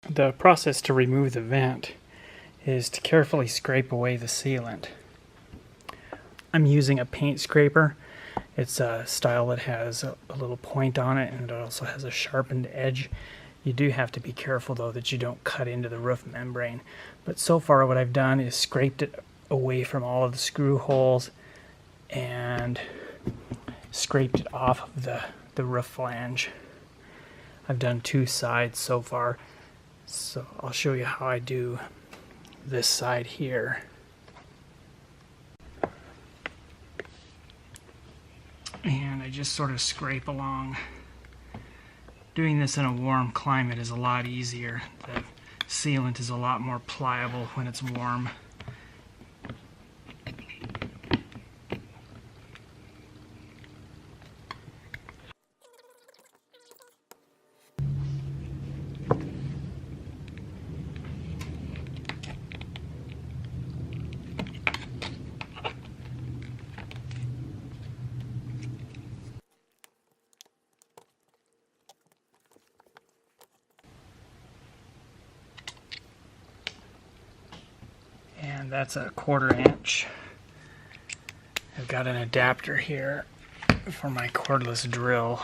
The process to remove the vent is to carefully scrape away the sealant. I'm using a paint scraper. It's a style that has a little point on it, and it also has a sharpened edge. You do have to be careful though that you don't cut into the roof membrane. But so far what I've done is scraped it away from all of the screw holes and scraped it off of the roof flange. I've done 2 sides so far, so I'll show you how I do this side here. And I just sort of scrape along. Doing this in a warm climate is a lot easier. The sealant is a lot more pliable when it's warm. And that's a 1/4 inch. I've got an adapter here for my cordless drill.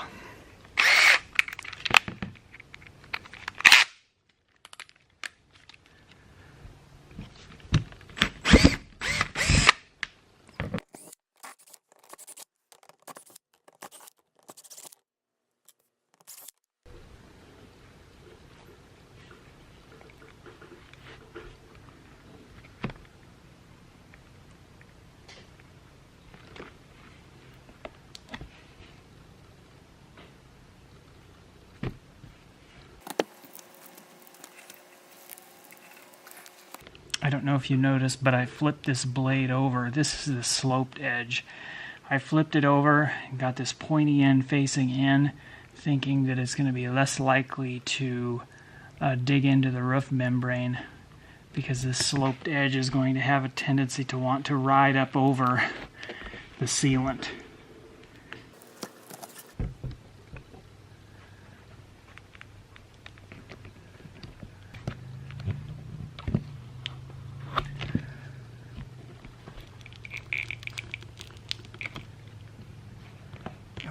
I don't know if you noticed, but I flipped this blade over. This is the sloped edge. I flipped it over and got this pointy end facing in, thinking that it's going to be less likely to dig into the roof membrane, because this sloped edge is going to have a tendency to want to ride up over the sealant.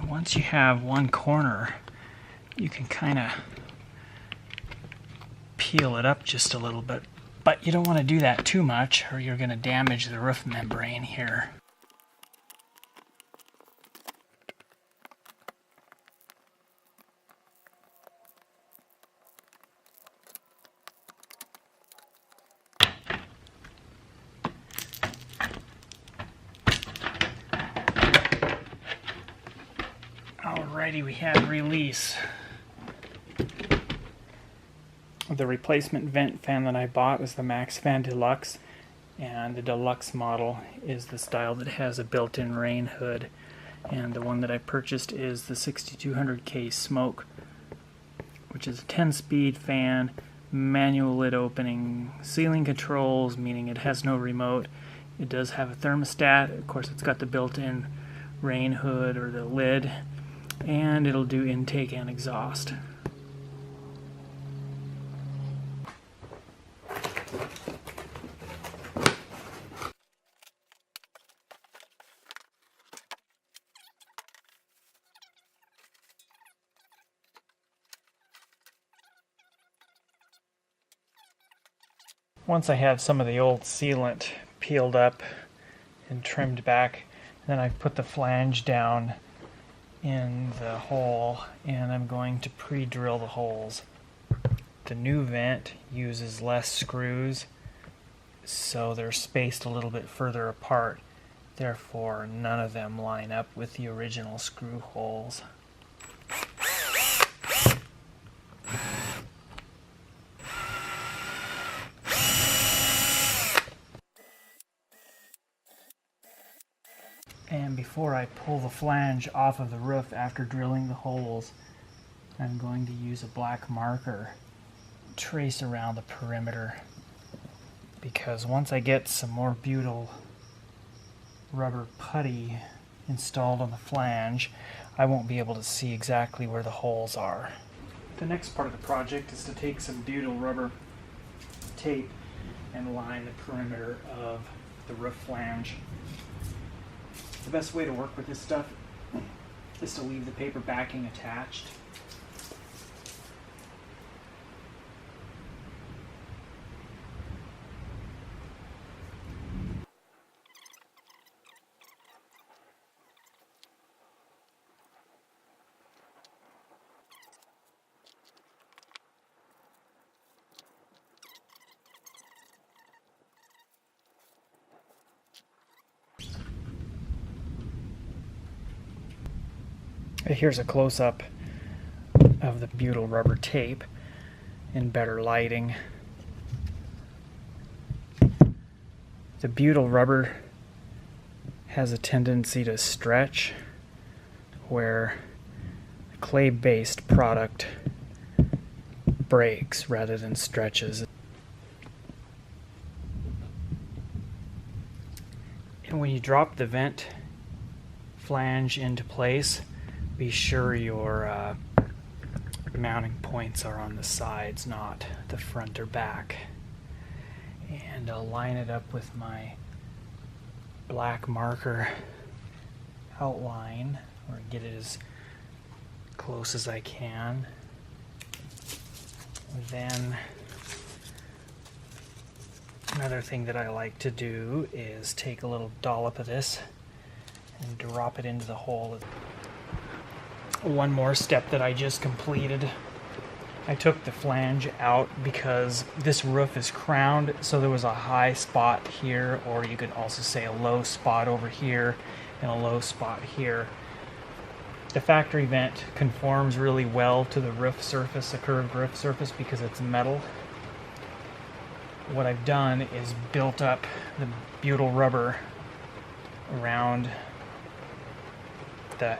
Once you have one corner, you can kind of peel it up just a little bit, but you don't want to do that too much or you're going to damage the roof membrane here. Alrighty, we have release. The replacement vent fan that I bought was the Maxxfan Deluxe, and the Deluxe model is the style that has a built-in rain hood, and the one that I purchased is the 6200K Smoke, which is a 10-speed fan, manual lid opening, ceiling controls, meaning it has no remote. It does have a thermostat. Of course, it's got the built-in rain hood or the lid, and it'll do intake and exhaust. Once I have some of the old sealant peeled up and trimmed back, then I put the flange down in the hole, and I'm going to pre-drill the holes. The new vent uses less screws, so they're spaced a little bit further apart. Therefore, none of them line up with the original screw holes. And before I pull the flange off of the roof after drilling the holes, I'm going to use a black marker, trace around the perimeter, because once I get some more butyl rubber putty installed on the flange, I won't be able to see exactly where the holes are. The next part of the project is to take some butyl rubber tape and line the perimeter of the roof flange. The best way to work with this stuff is to leave the paper backing attached. Here's a close-up of the butyl rubber tape in better lighting. The butyl rubber has a tendency to stretch, where a clay-based product breaks rather than stretches. And when you drop the vent flange into place, be sure your mounting points are on the sides, not the front or back. And I'll line it up with my black marker outline, or get it as close as I can. Then another thing that I like to do is take a little dollop of this and drop it into the hole. One more step that I just completed. I took the flange out because this roof is crowned, so there was a high spot here, or you could also say a low spot over here and a low spot here. The factory vent conforms really well to the roof surface, the curved roof surface, because it's metal. What I've done is built up the butyl rubber around the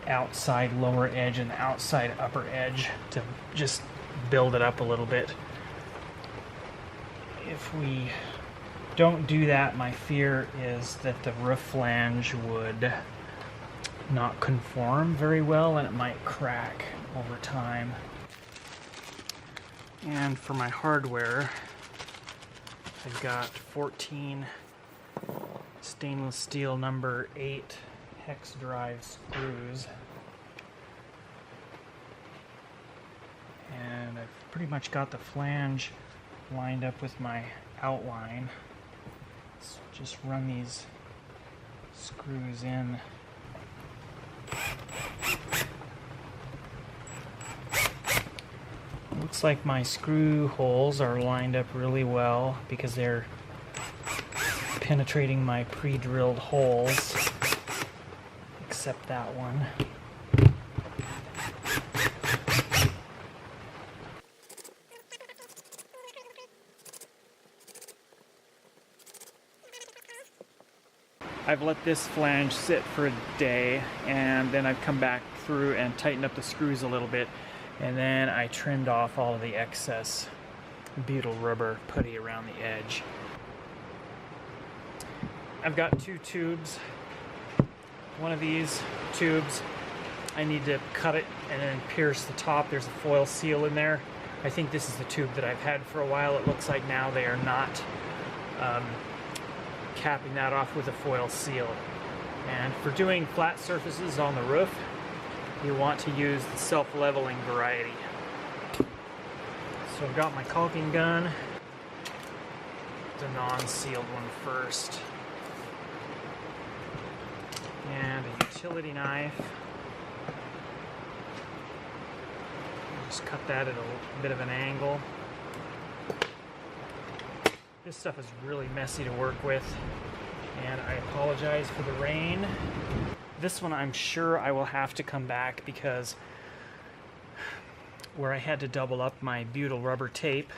outside lower edge and the outside upper edge to just build it up a little bit. If we don't do that, my fear is that the roof flange would not conform very well and it might crack over time. And for my hardware, I've got 14 stainless steel number 8 hex drive screws, and I've pretty much got the flange lined up with my outline. Let's just run these screws in. Looks like my screw holes are lined up really well because they're penetrating my pre-drilled holes, except that one. I've let this flange sit for a day, and then I've come back through and tightened up the screws a little bit, and then I trimmed off all of the excess butyl rubber putty around the edge. I've got 2 tubes. One of these tubes, I need to cut it and then pierce the top. There's a foil seal in there. I think this is the tube that I've had for a while. It looks like now they are not capping that off with a foil seal. And for doing flat surfaces on the roof, you want to use the self-leveling variety. So I've got my caulking gun, the non-sealed one first, and a utility knife. Just cut that at a bit of an angle. This stuff is really messy to work with, and I apologize for the rain. This one I'm sure I will have to come back, because where I had to double up my butyl rubber tape,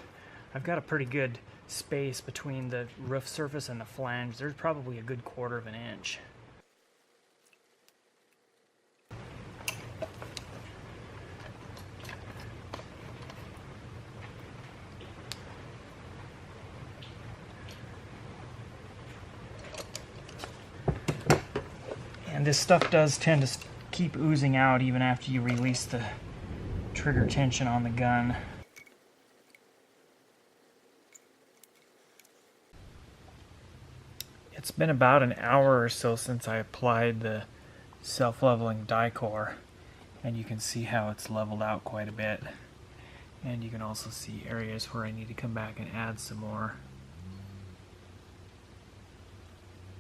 I've got a pretty good space between the roof surface and the flange. There's probably a good 1/4 of an inch. And this stuff does tend to keep oozing out even after you release the trigger tension on the gun. It's been about an hour or so since I applied the self-leveling die core, and you can see how it's leveled out quite a bit. And you can also see areas where I need to come back and add some more.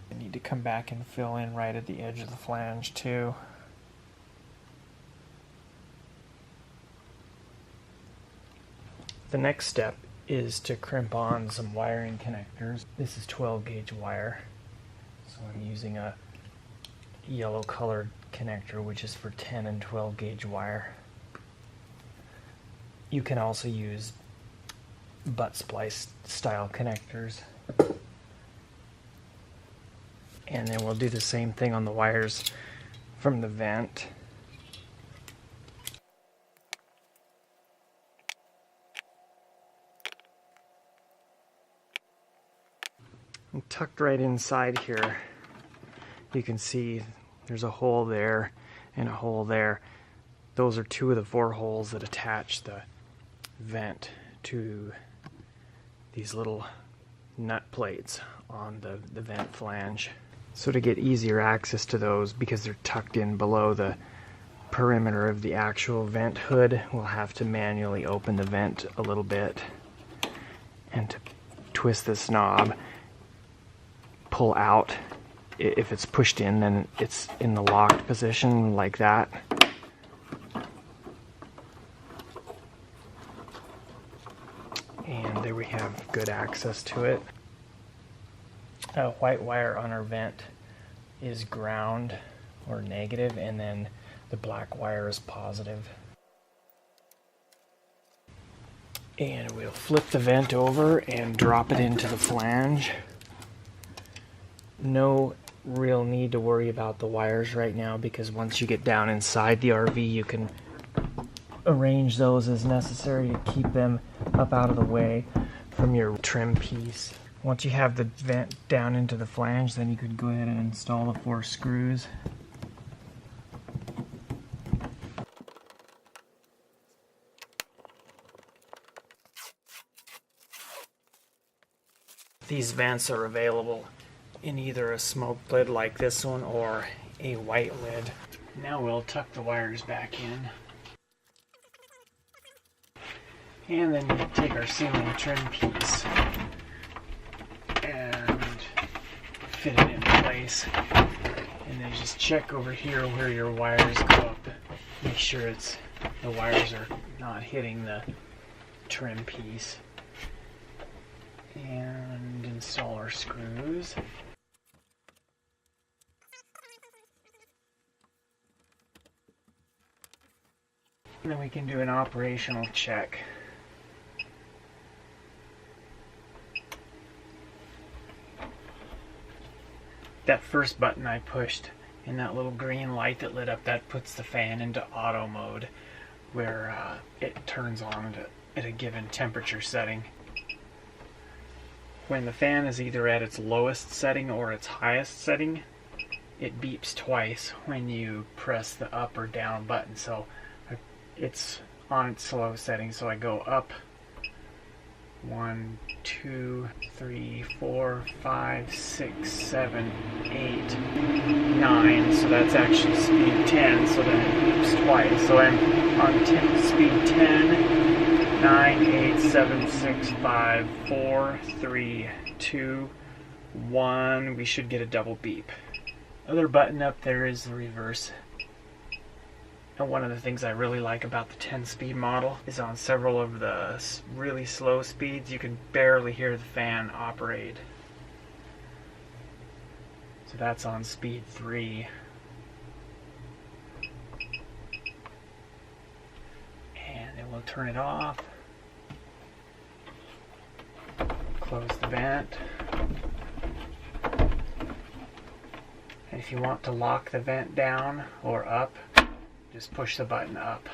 I need to come back and fill in right at the edge of the flange too. The next step is to crimp on some wiring connectors. This is 12 gauge wire, so I'm using a yellow colored connector, which is for 10 and 12 gauge wire. You can also use butt splice style connectors. And then we'll do the same thing on the wires from the vent. And tucked right inside here, you can see there's a hole there and a hole there. Those are two of the 4 holes that attach the vent to these little nut plates on the vent flange. So to get easier access to those, because they're tucked in below the perimeter of the actual vent hood, we'll have to manually open the vent a little bit, and to twist this knob, pull out. If it's pushed in, then it's in the locked position like that. And there we have good access to it. White wire on our vent is ground or negative, and then the black wire is positive. And we'll flip the vent over and drop it into the flange. No real need to worry about the wires right now, because once you get down inside the RV, you can arrange those as necessary to keep them up out of the way from your trim piece. Once you have the vent down into the flange, then you could go ahead and install the 4 screws. These vents are available in either a smoke lid like this one or a white lid. Now we'll tuck the wires back in. And then we'll take our ceiling trim piece and fit it in place. And then just check over here where your wires go up. Make sure the wires are not hitting the trim piece. And install our screws. And then we can do an operational check. That first button I pushed, and that little green light that lit up, that puts the fan into auto mode, where it turns on at a given temperature setting. When the fan is either at its lowest setting or its highest setting, it beeps twice when you press the up or down button. So it's on its slow setting, so I go up 1, 2, 3, 4, 5, 6, 7, 8, 9. So that's actually speed 10, so then it beeps twice. So I'm on speed 10, 9, 8, 7, 6, 5, 4, 3, 2, 1. We should get a double beep. Other button up there is the reverse. And one of the things I really like about the 10-speed model is on several of the really slow speeds, you can barely hear the fan operate. So that's on speed 3. And then we'll turn it off. Close the vent. And if you want to lock the vent down or up, just push the button up.